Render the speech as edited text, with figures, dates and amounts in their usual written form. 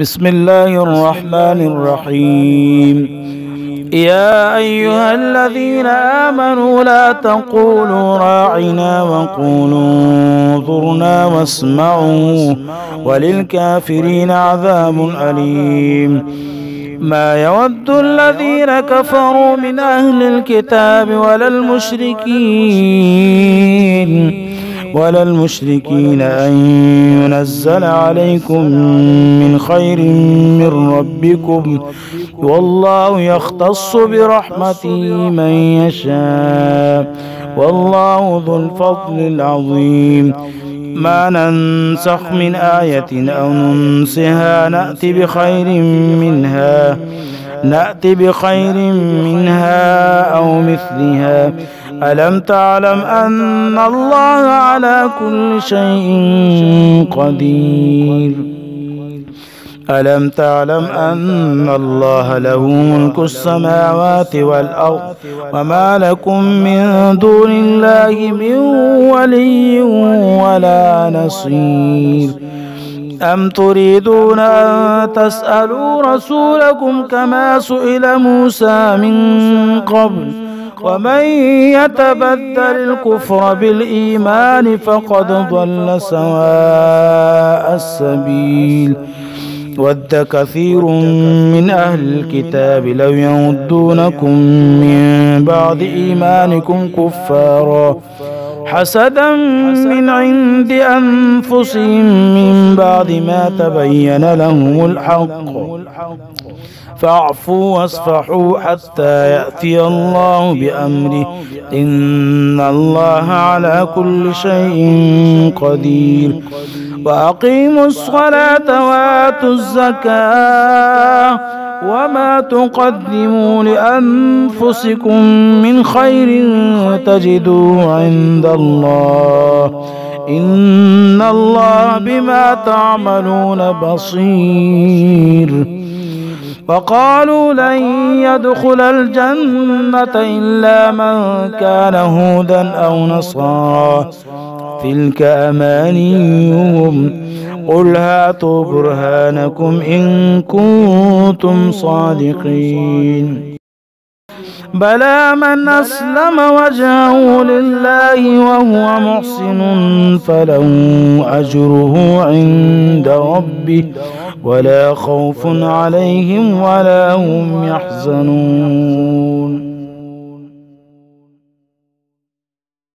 بسم الله الرحمن الرحيم. يا أيها الذين آمنوا لا تقولوا راعنا وقولوا انظرنا واسمعوا وللكافرين عذاب أليم. ما يود الذين كفروا من أهل الكتاب ولا المشركين أن ينزل عليكم من خير من ربكم، والله يختص برحمته من يشاء، والله ذو الفضل العظيم. ما ننسخ من آية أو ننسها نأتي بخير منها أو مثلها. ألم تعلم أن الله على كل شيء قدير؟ ألم تعلم أن الله له ملك السماوات والأرض وما لكم من دون الله من ولي ولا نصير؟ أم تريدون أن تسألوا رسولكم كما سئل موسى من قبل؟ ومن يتبدل الكفر بالإيمان فقد ضل سواء السبيل. ود كثير من أهل الكتاب لو يردونكم من بعد إيمانكم كفارا حسدا من عند أنفسهم من بعد ما تبين لهم الحق، فاعفوا واصفحوا حتى يأتي الله بأمره، إن الله على كل شيء قدير. وأقيموا الصلاة وآتوا الزكاة وما تقدموا لأنفسكم من خير تجدوه عند الله، إن الله بما تعملون بصير. وقالوا لن يدخل الجنة إلا من كان هودا أو نصارى، تلك أمانيهم، قل هاتوا برهانكم إن كنتم صادقين. بلى من أسلم وجهه لله وهو محسن فله أجره عند ربه ولا خوف عليهم ولا هم يحزنون.